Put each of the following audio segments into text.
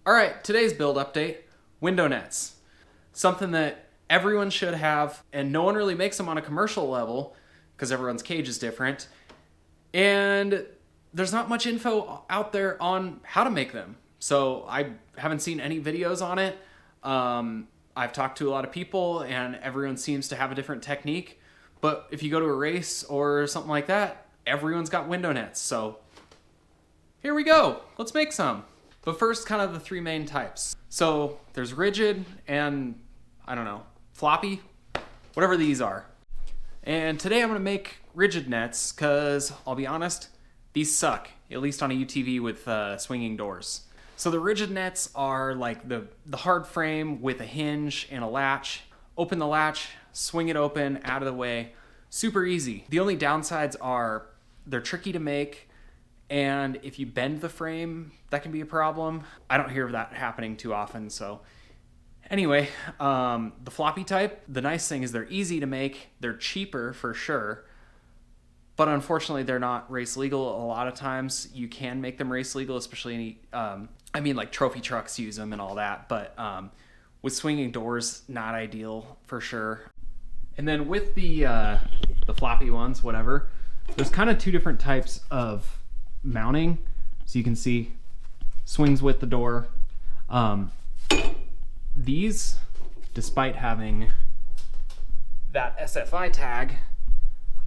All right, today's build update, window nets. Something that everyone should have, and no one really makes them on a commercial level because everyone's cage is different. And there's not much info out there on how to make them. So I haven't seen any videos on it. I've talked to a lot of people and everyone seems to have a different technique. But if you go to a race or something like that, everyone's got window nets. So here we go, let's make some. But first, kind of the three main types. So there's rigid and, I don't know, floppy, whatever these are. And today I'm gonna make rigid nets because, I'll be honest, these suck, at least on a UTV with swinging doors. So the rigid nets are like the hard frame with a hinge and a latch. Open the latch, swing it open, out of the way. Super easy. The only downsides are they're tricky to make, and if you bend the frame, that can be a problem. I don't hear of that happening too often, so. Anyway, the floppy type, the nice thing is they're easy to make, they're cheaper for sure, but unfortunately they're not race legal. A lot of times you can make them race legal, especially any, like trophy trucks use them and all that, but with swinging doors, not ideal for sure. And then with the floppy ones, whatever, there's kind of two different types of mounting. So you can see swings with the door. These, despite having that SFI tag,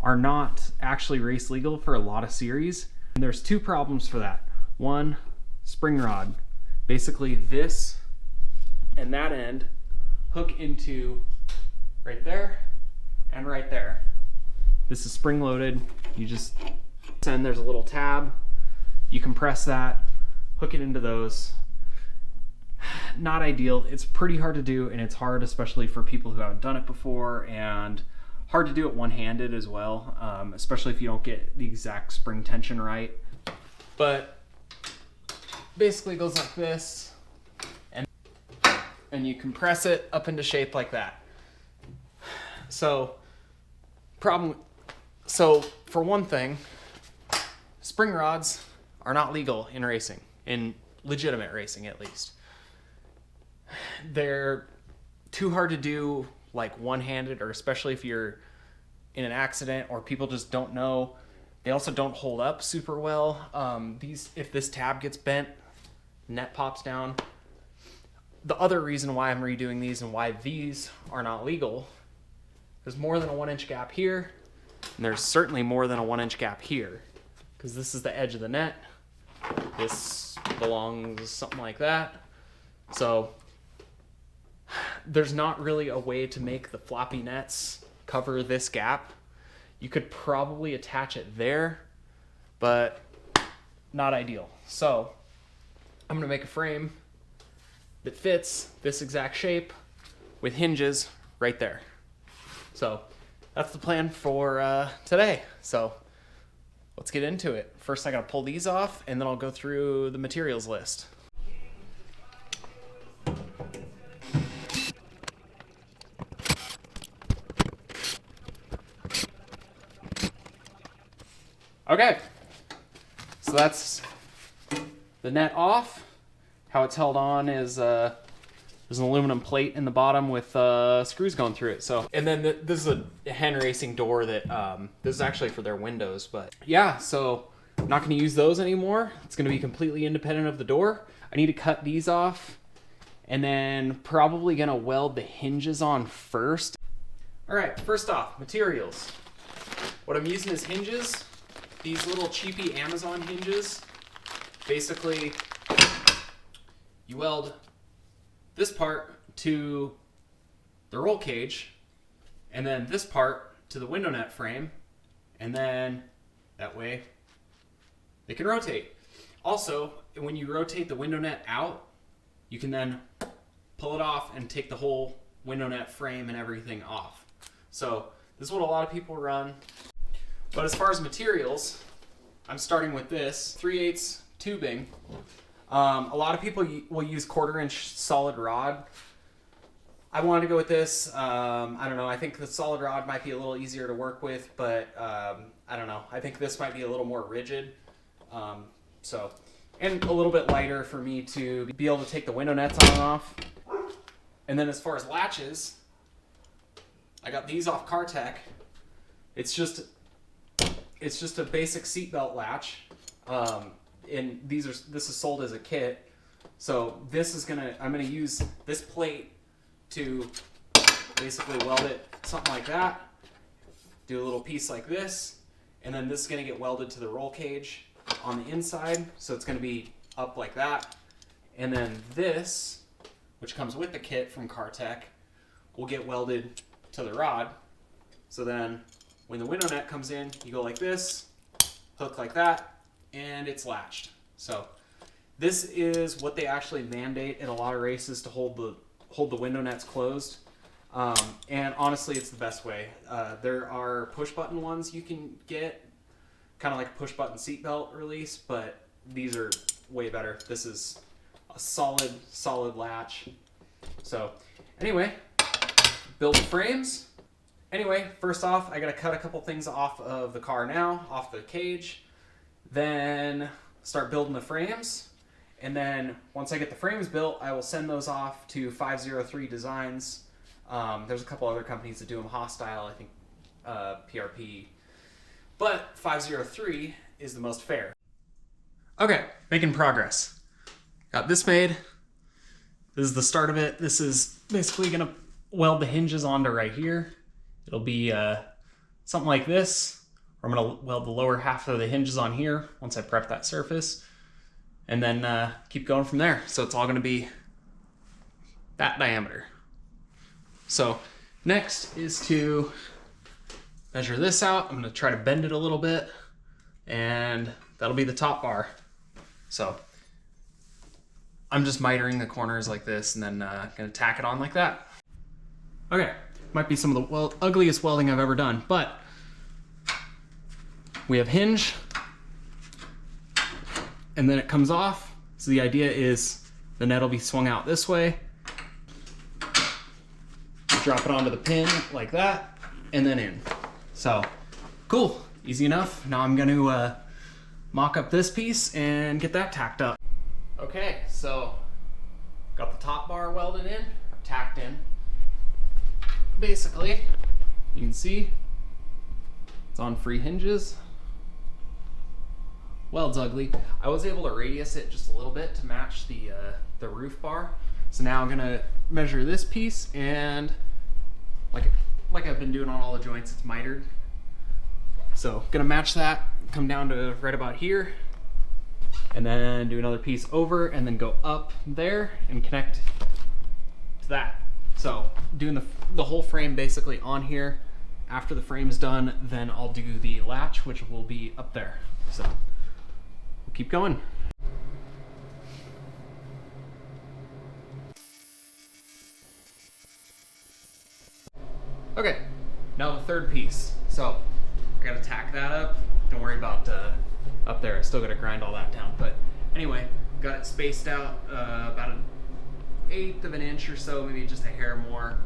are not actually race legal for a lot of series. And there's two problems for that. One, spring rod. Basically this and that end hook into right there and right there. This is spring loaded. You just send, there's a little tab. You compress that, hook it into those. Not ideal. It's pretty hard to do, and it's hard especially for people who haven't done it before, and hard to do it one-handed as well, especially if you don't get the exact spring tension right. But basically it goes like this, and you compress it up into shape like that. So for one thing, spring rods are not legal in racing, in legitimate racing at least. They're too hard to do like one-handed, or especially if you're in an accident or people just don't know. They also don't hold up super well. If this tab gets bent, net pops down. The other reason why I'm redoing these and why these are not legal, there's more than a 1-inch gap here, and there's certainly more than a 1-inch gap here, because this is the edge of the net. This belongs something like that. So there's not really a way to make the floppy nets cover this gap. You could probably attach it there, but not ideal. So I'm gonna make a frame that fits this exact shape with hinges right there. So that's the plan for today. So let's get into it. First I gotta pull these off, and then I'll go through the materials list. Okay, so that's the net off. How it's held on is there's an aluminum plate in the bottom with screws going through it. So, and then this is a hen racing door that this is actually for their windows. But yeah, so I'm not going to use those anymore. It's going to be completely independent of the door. I need to cut these off, and then probably going to weld the hinges on first. All right, first off, materials. What I'm using is hinges. These little cheapy Amazon hinges. Basically, you weld this part to the roll cage, and then this part to the window net frame, and then that way they can rotate. Also, when you rotate the window net out, you can then pull it off and take the whole window net frame and everything off. So this is what a lot of people run. But as far as materials, I'm starting with this 3/8 tubing. A lot of people will use 1/4-inch solid rod. I wanted to go with this. I don't know. I think the solid rod might be a little easier to work with, but I don't know. I think this might be a little more rigid. So and a little bit lighter for me to be able to take the window nets on and off. And then as far as latches, I got these off CarTech. It's just a basic seatbelt latch, and this is sold as a kit. So I'm gonna use this plate to basically weld it something like that. Do a little piece like this, and then this is gonna get welded to the roll cage on the inside. So it's gonna be up like that, and then this, which comes with the kit from CarTech, will get welded to the rod. So then when the window net comes in, you go like this, hook like that, and it's latched. So this is what they actually mandate in a lot of races to hold the window nets closed. And honestly, it's the best way. There are push button ones you can get, kind of like a push button seatbelt release, but these are way better. This is a solid latch. So anyway, build the frames. Anyway, first off, I gotta cut a couple things off of the car now, off the cage, then start building the frames. And then once I get the frames built, I will send those off to 503 Designs. There's a couple other companies that do them hostile, I think PRP, but 503 is the most fair. Okay, making progress. Got this made. This is the start of it. This is basically gonna weld the hinges onto right here. It'll be something like this. I'm gonna weld the lower half of the hinges on here once I prep that surface, and then keep going from there. So it's all gonna be that diameter. So next is to measure this out. I'm gonna try to bend it a little bit, and that'll be the top bar. So I'm just mitering the corners like this, and then gonna tack it on like that. Okay, might be some of the ugliest welding I've ever done, but we have hinge, and then it comes off. So the idea is the net will be swung out this way. Drop it onto the pin like that, and then in. So cool, easy enough. Now I'm gonna mock up this piece and get that tacked up. Okay, so got the top bar welded in, tacked in. Basically, you can see it's on free hinges. Weld's ugly. I was able to radius it just a little bit to match the roof bar. So now I'm gonna measure this piece, and like I've been doing on all the joints, it's mitered. So gonna match that, come down to right about here, and then do another piece over, and then go up there and connect to that. So doing the whole frame basically on here. After the frame's done, then I'll do the latch, which will be up there. So we'll keep going. Okay, now the third piece. So I gotta tack that up. Don't worry about up there. I still gotta grind all that down. But anyway, got it spaced out about an 1/8 of an inch or so, maybe just a hair more.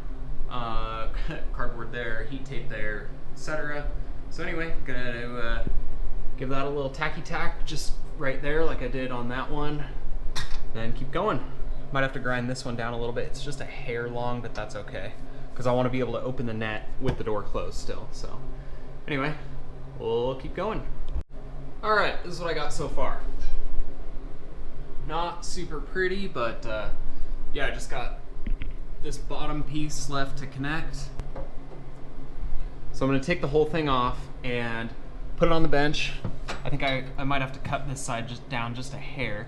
Cardboard there, heat tape there, etc. So anyway, gonna give that a little tacky tack just right there like I did on that one. Then keep going. Might have to grind this one down a little bit. It's just a hair long, but that's okay, because I want to be able to open the net with the door closed still. So anyway, we'll keep going. All right, this is what I got so far. Not super pretty, but yeah, I just got this bottom piece left to connect. So I'm gonna take the whole thing off and put it on the bench. I think I might have to cut this side just down just a hair,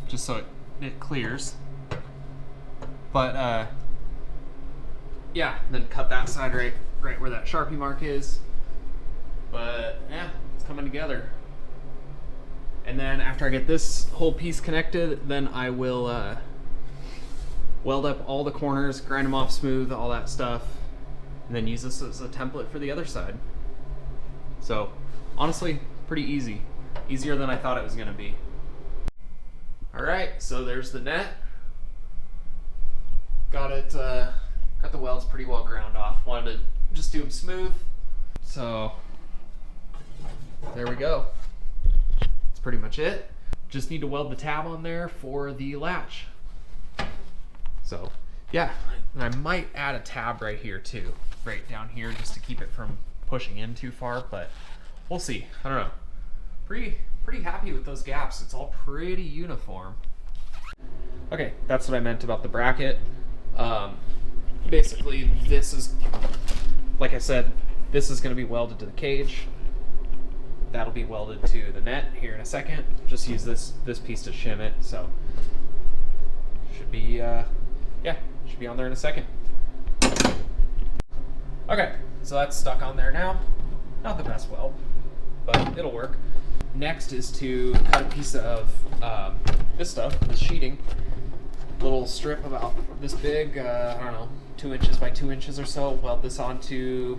just so it clears. But yeah, then cut that side right where that Sharpie mark is. But yeah, it's coming together. And then after I get this whole piece connected, then I will weld up all the corners, grind them off smooth, all that stuff, and then use this as a template for the other side. So honestly, pretty easy. Easier than I thought it was gonna be. All right, so there's the net. Got it, got the welds pretty well ground off. Wanted to just do them smooth. So there we go. That's pretty much it. just need to weld the tab on there for the latch. So yeah, and I might add a tab right here too, right down here, just to keep it from pushing in too far, but we'll see. I don't know. Pretty happy with those gaps. It's all pretty uniform. Okay, that's what I meant about the bracket. Basically, this is, like I said, this is going to be welded to the cage. That'll be welded to the net here in a second. Just use this piece to shim it, so should be yeah, should be on there in a second. Okay, so that's stuck on there now. Not the best weld, but it'll work. Next is to cut a piece of this stuff, this sheeting, little strip about this big, I don't know, 2 inches by 2 inches or so. Weld this onto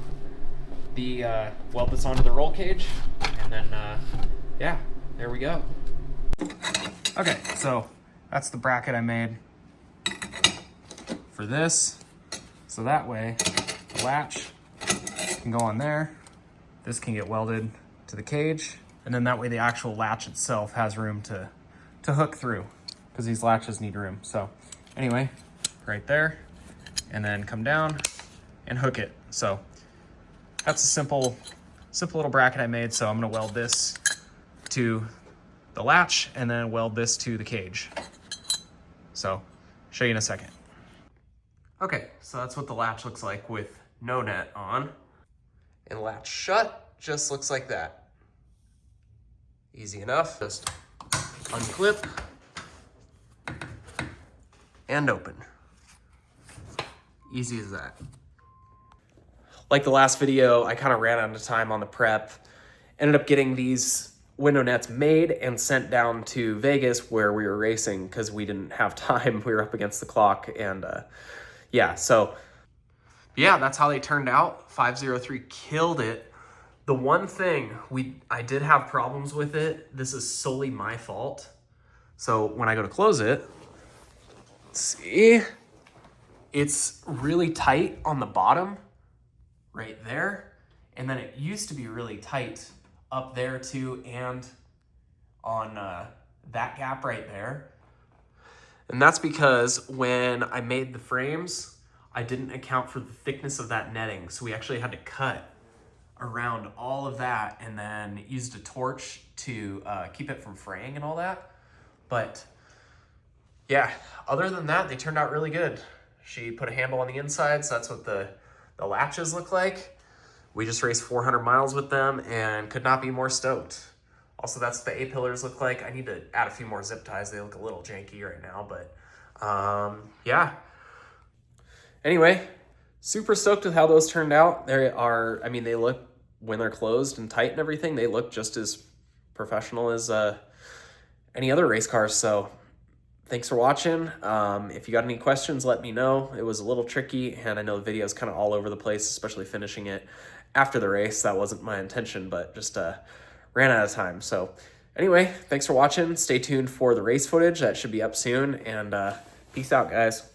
the roll cage, and then yeah, there we go. Okay, so that's the bracket I made for this. So that way, the latch can go on there. This can get welded to the cage, and then that way the actual latch itself has room to hook through, because these latches need room. So anyway, right there, and then come down and hook it. So that's a simple little bracket I made. So I'm gonna weld this to the latch and then weld this to the cage. So show you in a second. Okay, so that's what the latch looks like with no net on. And latch shut just looks like that. Easy enough. Just unclip and open. Easy as that. Like the last video, I kind of ran out of time on the prep. Ended up getting these window nets made and sent down to Vegas where we were racing because we didn't have time. We were up against the clock, and yeah, so yeah, that's how they turned out. 503 killed it. The one thing I did have problems with it. This is solely my fault. So when I go to close it, see, it's really tight on the bottom right there. And then it used to be really tight up there too, and on that gap right there. And that's because when I made the frames, I didn't account for the thickness of that netting. So we actually had to cut around all of that and then used a torch to keep it from fraying and all that. But yeah, other than that, they turned out really good. She put a handle on the inside, so that's what the latches look like. We just raced 400 miles with them and could not be more stoked. Also, that's what the A-pillars look like. I need to add a few more zip ties. They look a little janky right now, but yeah. Anyway, super stoked with how those turned out. They are, I mean, they look, when they're closed and tight and everything, they look just as professional as any other race cars. So thanks for watching. If you got any questions, let me know. It was a little tricky, and I know the video is kind of all over the place, especially finishing it after the race. That wasn't my intention, but just ran out of time. So anyway, thanks for watching. Stay tuned for the race footage. That should be up soon, and peace out, guys.